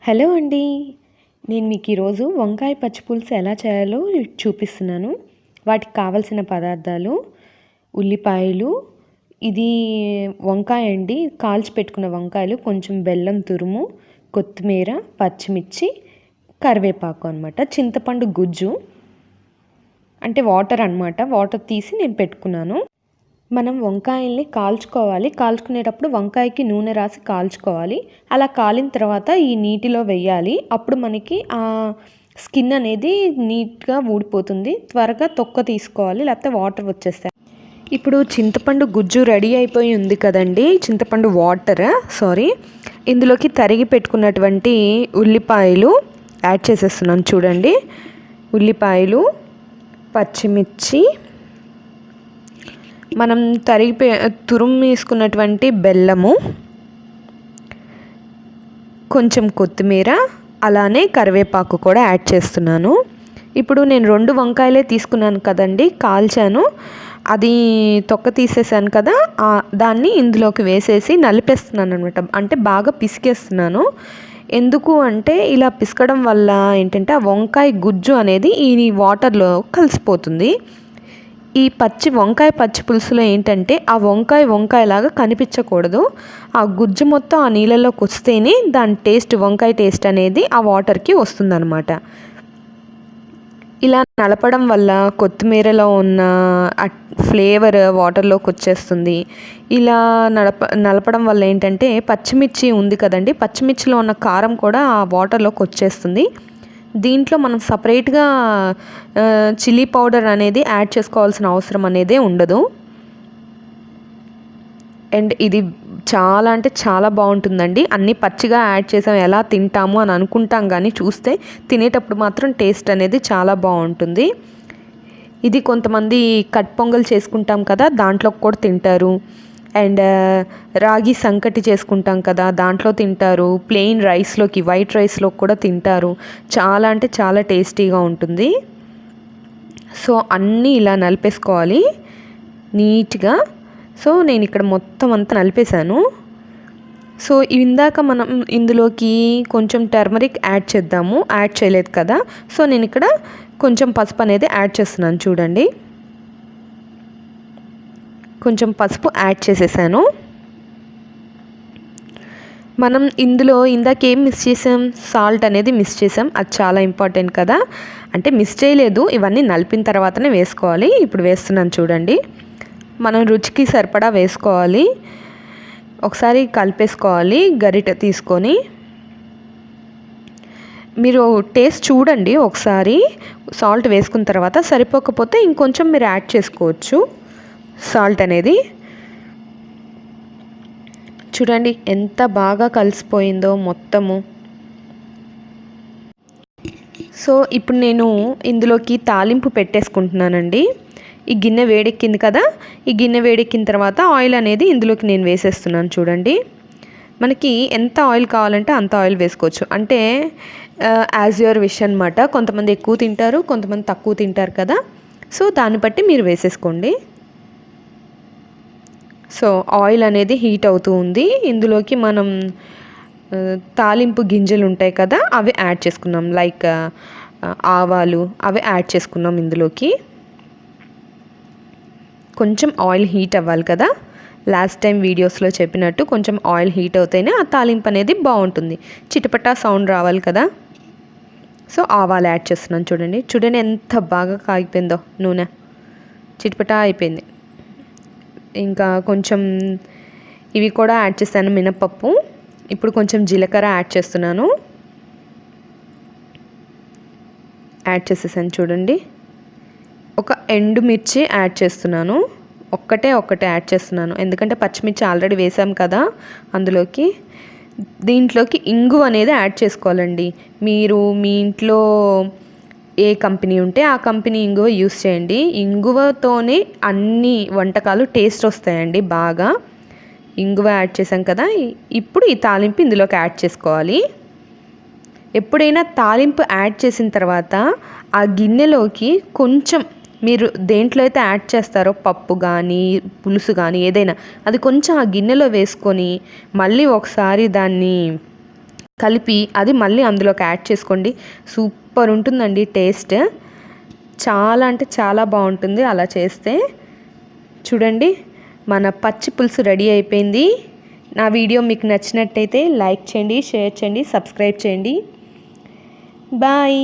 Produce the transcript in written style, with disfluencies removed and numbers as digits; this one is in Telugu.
హలో అండి. నేను మీకు ఈరోజు వంకాయ పచ్చి పులుసు ఎలా చేయాలో చూపిస్తున్నాను. వాటికి కావాల్సిన పదార్థాలు: ఉల్లిపాయలు, ఇది వంకాయ అండి, కాల్చి పెట్టుకున్న వంకాయలు, కొంచెం బెల్లం తురుము, కొత్తిమీర, పచ్చిమిర్చి, కరివేపాకు అనమాట. చింతపండు గుజ్జు అంటే వాటర్ అనమాట. వాటర్ తీసి నేను పెట్టుకున్నాను. మనం వంకాయల్ని కాల్చుకోవాలి. కాల్చుకునేటప్పుడు వంకాయకి నూనె రాసి కాల్చుకోవాలి. అలా కాలిన తర్వాత ఈ నీటిలో వెయ్యాలి. అప్పుడు మనకి ఆ స్కిన్ అనేది నీట్గా ఊడిపోతుంది. త్వరగా తొక్క తీసుకోవాలి, లేకపోతే వాటర్ వచ్చేస్తాయి. ఇప్పుడు చింతపండు గుజ్జు రెడీ అయిపోయి ఉంది కదండి, చింతపండు వాటర్ ఇందులోకి తరిగి పెట్టుకున్నటువంటి ఉల్లిపాయలు యాడ్ చేసేస్తున్నాను. చూడండి, ఉల్లిపాయలు, పచ్చిమిర్చి, మనం తురుము వేసుకున్నటువంటి బెల్లము, కొంచెం కొత్తిమీర, అలానే కరివేపాకు కూడా యాడ్ చేస్తున్నాను. ఇప్పుడు నేను 2 వంకాయలే తీసుకున్నాను కదండి, కాల్చాను, అది తొక్క తీసేసాను కదా, దాన్ని ఇందులోకి వేసేసి నలిపేస్తున్నాను అనమాట. అంటే బాగా పిసికేస్తున్నాను. ఎందుకు అంటే ఇలా పిసకడం వల్ల ఏంటంటే ఆ వంకాయ గుజ్జు అనేది ఈ వాటర్లో కలిసిపోతుంది. ఈ వంకాయ పచ్చి పులుసులో ఏంటంటే ఆ వంకాయలాగా కనిపించకూడదు. ఆ గుజ్జు మొత్తం ఆ నీళ్ళలోకి వస్తేనే దాని టేస్ట్, వంకాయ టేస్ట్ అనేది ఆ వాటర్కి వస్తుందన్నమాట. ఇలా నలపడం వల్ల కొత్తిమీరలో ఉన్న ఫ్లేవర్ వాటర్లోకి వచ్చేస్తుంది. ఇలా నలపడం వల్ల ఏంటంటే పచ్చిమిర్చి ఉంది కదండి, పచ్చిమిర్చిలో ఉన్న కారం కూడా ఆ వాటర్లోకి వచ్చేస్తుంది. దీంట్లో మనం సపరేట్గా చిల్లీ పౌడర్ అనేది యాడ్ చేసుకోవాల్సిన అవసరం అనేది ఉండదు. అండ్ ఇది చాలా అంటే చాలా బాగుంటుందండి. అన్నీ పచ్చిగా యాడ్ చేసాం, ఎలా తింటాము అని అనుకుంటాం, కానీ చూస్తే తినేటప్పుడు మాత్రం టేస్ట్ అనేది చాలా బాగుంటుంది. ఇది కొంతమంది కట్ పొంగల్ చేసుకుంటాం కదా, దాంట్లో కూడా తింటారు. అండ్ రాగి సంకటి చేసుకుంటాం కదా, దాంట్లో తింటారు. ప్లెయిన్ రైస్లోకి, వైట్ రైస్లోకి కూడా తింటారు. చాలా అంటే చాలా టేస్టీగా ఉంటుంది. సో అన్నీ ఇలా నలిపేసుకోవాలి నీట్గా. సో నేను ఇక్కడ మొత్తం అంతా నలిపేశాను. సో ఇందాక మనం ఇందులోకి కొంచెం టర్మరిక్ యాడ్ చేద్దాము, యాడ్ చేయలేదు కదా. సో నేను ఇక్కడ కొంచెం పసుపు అనేది యాడ్ చేస్తున్నాను. చూడండి, కొంచెం పసుపు యాడ్ చేసేసాను. మనం ఇందులో ఇందాక ఏం మిస్ చేసాం, సాల్ట్ అనేది మిస్ చేసాం. అది చాలా ఇంపార్టెంట్ కదా. అంటే మిస్ చేయలేదు, ఇవన్నీ నలిపిన తర్వాతనే వేసుకోవాలి. ఇప్పుడు వేస్తున్నాను చూడండి. మనం రుచికి సరిపడా వేసుకోవాలి. ఒకసారి కలిపేసుకోవాలి గరిటె తీసుకొని. మీరు టేస్ట్ చూడండి ఒకసారి, సాల్ట్ వేసుకున్న తర్వాత సరిపోకపోతే ఇంకొంచెం మీరు యాడ్ చేసుకోవచ్చు సాల్ట్ అనేది. చూడండి ఎంత బాగా కలిసిపోయిందో మొత్తము. సో ఇప్పుడు నేను ఇందులోకి తాలింపు పెట్టేసుకుంటున్నానండి. ఈ గిన్నె వేడెక్కింది కదా, ఈ గిన్నె వేడెక్కిన తర్వాత ఆయిల్ అనేది ఇందులోకి నేను వేసేస్తున్నాను. చూడండి, మనకి ఎంత ఆయిల్ కావాలంటే అంత ఆయిల్ వేసుకోవచ్చు. అంటే యాజ్ యువర్ విష్ అనమాట. కొంతమంది ఎక్కువ తింటారు, కొంతమంది తక్కువ తింటారు కదా. సో దాన్ని బట్టి మీరు వేసేసుకోండి. సో ఆయిల్ అనేది హీట్ అవుతూ ఉంది. ఇందులోకి మనం తాలింపు గింజలు ఉంటాయి కదా, అవి యాడ్ చేసుకున్నాం. లైక్ ఆవాలు, అవి యాడ్ చేసుకున్నాం ఇందులోకి. కొంచెం ఆయిల్ హీట్ అవ్వాలి కదా, లాస్ట్ టైం వీడియోస్లో చెప్పినట్టు కొంచెం ఆయిల్ హీట్ అవుతేనే ఆ తాలింపు అనేది బాగుంటుంది. చిటపటా సౌండ్ రావాలి కదా. సో ఆవాలు యాడ్ చేస్తున్నాను. చూడండి ఎంత బాగా కాగిపోయిందో నూనె, చిటపటా అయిపోయింది. ఇంకా కొంచెం ఇవి కూడా యాడ్ చేస్తాను, మినపప్పు. ఇప్పుడు కొంచెం జీలకర్ర యాడ్ చేస్తున్నాను. యాడ్ చేసేసాను. చూడండి, ఒక ఎండుమిర్చి యాడ్ చేస్తున్నాను. ఒక్కటే యాడ్ చేస్తున్నాను, ఎందుకంటే పచ్చిమిర్చి ఆల్రెడీ వేసాం కదా అందులోకి. దీంట్లోకి ఇంగువ అనేది యాడ్ చేసుకోవాలండి. మీరు మీ ఇంట్లో ఏ కంపెనీ ఉంటే ఆ కంపెనీ ఇంగువ యూస్ చేయండి. ఇంగువతోనే అన్ని వంటకాలు టేస్ట్ వస్తాయండి బాగా. ఇంగువ యాడ్ చేసాం కదా, ఇప్పుడు ఈ తాలింపు ఇందులోకి యాడ్ చేసుకోవాలి. ఎప్పుడైనా తాలింపు యాడ్ చేసిన తర్వాత ఆ గిన్నెలోకి కొంచెం, మీరు దేంట్లో అయితే యాడ్ చేస్తారో పప్పు కానీ పులుసు కానీ ఏదైనా, అది కొంచెం ఆ గిన్నెలో వేసుకొని మళ్ళీ ఒకసారి దాన్ని కలిపి అది మళ్ళీ అందులోకి యాడ్ చేసుకోండి. సూపర్ ఉంటుందండి టేస్ట్. చాలా అంటే చాలా బాగుంటుంది అలా చేస్తే. చూడండి మన పచ్చి పులుసు రెడీ అయిపోయింది. నా వీడియో మీకు నచ్చినట్టయితే లైక్ చేయండి, షేర్ చేయండి, సబ్స్క్రైబ్ చేయండి. బాయ్.